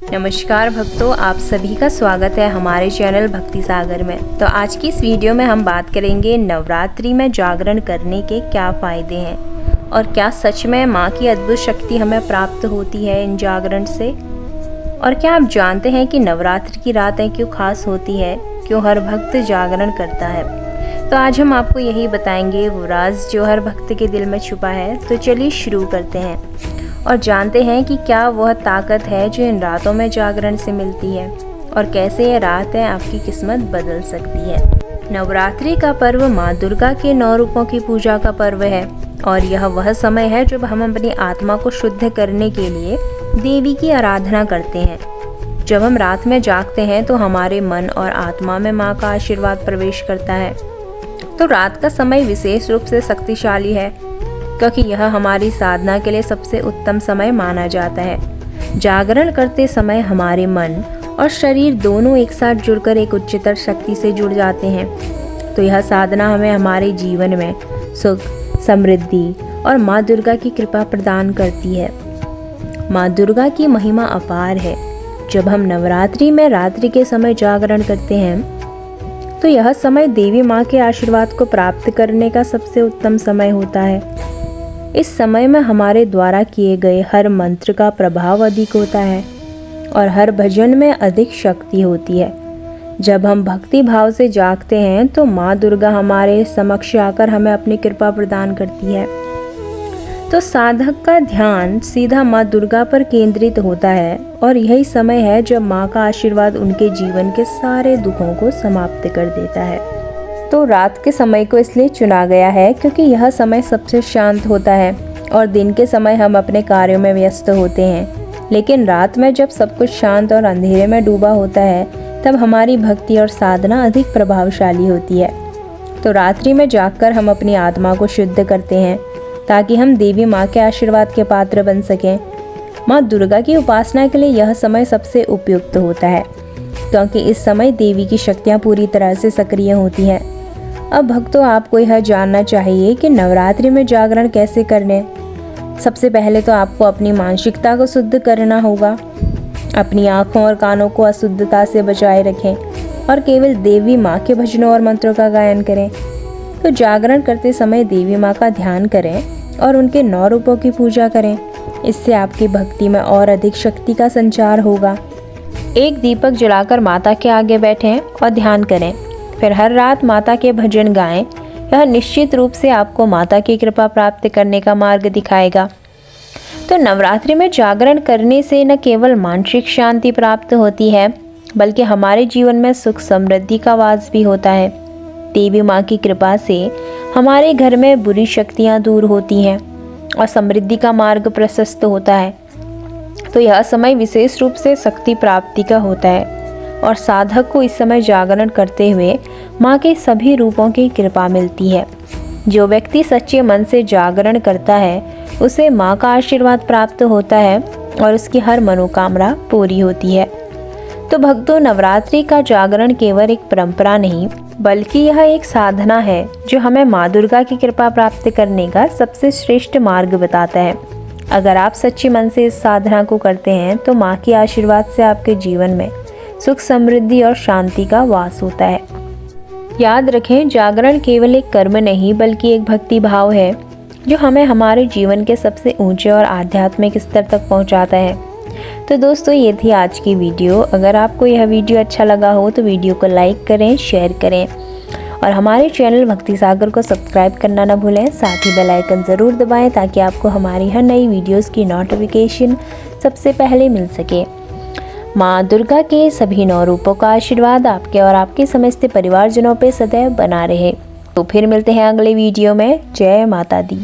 नमस्कार भक्तों, आप सभी का स्वागत है हमारे चैनल भक्ति सागर में। तो आज की इस वीडियो में हम बात करेंगे नवरात्रि में जागरण करने के क्या फ़ायदे हैं और क्या सच में माँ की अद्भुत शक्ति हमें प्राप्त होती है इन जागरण से। और क्या आप जानते हैं कि नवरात्रि की रातें क्यों खास होती है, क्यों हर भक्त जागरण करता है। तो आज हम आपको यही बताएंगे, वो राज जो हर भक्त के दिल में छुपा है। तो चलिए शुरू करते हैं और जानते हैं कि क्या वह ताकत है जो इन रातों में जागरण से मिलती है और कैसे ये रातें आपकी किस्मत बदल सकती है। नवरात्रि का पर्व माँ दुर्गा के 9 रूपों की पूजा का पर्व है और यह वह समय है जब हम अपनी आत्मा को शुद्ध करने के लिए देवी की आराधना करते हैं। जब हम रात में जागते हैं तो हमारे मन और आत्मा में माँ का आशीर्वाद प्रवेश करता है। तो रात का समय विशेष रूप से शक्तिशाली है क्योंकि यह हमारी साधना के लिए सबसे उत्तम समय माना जाता है। जागरण करते समय हमारे मन और शरीर दोनों एक साथ जुड़कर एक उच्चतर शक्ति से जुड़ जाते हैं। तो यह साधना हमें हमारे जीवन में सुख, समृद्धि और माँ दुर्गा की कृपा प्रदान करती है। माँ दुर्गा की महिमा अपार है। जब हम नवरात्रि में रात्रि के समय जागरण करते हैं तो यह समय देवी माँ के आशीर्वाद को प्राप्त करने का सबसे उत्तम समय होता है। इस समय में हमारे द्वारा किए गए हर मंत्र का प्रभाव अधिक होता है और हर भजन में अधिक शक्ति होती है। जब हम भक्ति भाव से जागते हैं तो माँ दुर्गा हमारे समक्ष आकर हमें अपनी कृपा प्रदान करती है। तो साधक का ध्यान सीधा माँ दुर्गा पर केंद्रित होता है और यही समय है जब माँ का आशीर्वाद उनके जीवन के सारे दुखों को समाप्त कर देता है। तो रात के समय को इसलिए चुना गया है क्योंकि यह समय सबसे शांत होता है और दिन के समय हम अपने कार्यों में व्यस्त होते हैं। लेकिन रात में जब सब कुछ शांत और अंधेरे में डूबा होता है तब हमारी भक्ति और साधना अधिक प्रभावशाली होती है। तो रात्रि में जागकर हम अपनी आत्मा को शुद्ध करते हैं ताकि हम देवी माँ के आशीर्वाद के पात्र बन सकें। माँ दुर्गा की उपासना के लिए यह समय सबसे उपयुक्त होता है क्योंकि इस समय देवी की शक्तियाँ पूरी तरह से सक्रिय होती हैं। अब भक्तों, आपको यह जानना चाहिए कि नवरात्रि में जागरण कैसे करने। सबसे पहले तो आपको अपनी मानसिकता को शुद्ध करना होगा। अपनी आँखों और कानों को अशुद्धता से बचाए रखें और केवल देवी माँ के भजनों और मंत्रों का गायन करें। तो जागरण करते समय देवी माँ का ध्यान करें और उनके 9 रूपों की पूजा करें। इससे आपकी भक्ति में और अधिक शक्ति का संचार होगा। एक दीपक जलाकर माता के आगे बैठें और ध्यान करें। फिर हर रात माता के भजन गाएं। यह निश्चित रूप से आपको माता की कृपा प्राप्त करने का मार्ग दिखाएगा। तो नवरात्रि में जागरण करने से न केवल मानसिक शांति प्राप्त होती है बल्कि हमारे जीवन में सुख समृद्धि का वास भी होता है। देवी माँ की कृपा से हमारे घर में बुरी शक्तियाँ दूर होती हैं और समृद्धि का मार्ग प्रशस्त होता है। तो यह समय विशेष रूप से शक्ति प्राप्ति का होता है और साधक को इस समय जागरण करते हुए माँ के सभी रूपों की कृपा मिलती है। जो व्यक्ति सच्चे मन से जागरण करता है उसे माँ का आशीर्वाद प्राप्त होता है और उसकी हर मनोकामना पूरी होती है। तो भक्तों, नवरात्रि का जागरण केवल एक परंपरा नहीं बल्कि यह एक साधना है जो हमें माँ दुर्गा की कृपा प्राप्त करने का सबसे श्रेष्ठ मार्ग बताता है। अगर आप सच्चे मन से इस साधना को करते हैं तो माँ के आशीर्वाद से आपके जीवन में सुख, समृद्धि और शांति का वास होता है। याद रखें, जागरण केवल एक कर्म नहीं बल्कि एक भक्ति भाव है जो हमें हमारे जीवन के सबसे ऊंचे और आध्यात्मिक स्तर तक पहुंचाता है। तो दोस्तों, ये थी आज की वीडियो। अगर आपको यह वीडियो अच्छा लगा हो तो वीडियो को लाइक करें, शेयर करें और हमारे चैनल भक्ति सागर को सब्सक्राइब करना ना भूलें। साथ ही बेल आइकन ज़रूर दबाएं ताकि आपको हमारी हर नई वीडियोज़ की नोटिफिकेशन सबसे पहले मिल सके। माँ दुर्गा के सभी 9 रूपों का आशीर्वाद आपके और आपके समस्त परिवारजनों पे सदैव बना रहे। तो फिर मिलते हैं अगले वीडियो में। जय माता दी।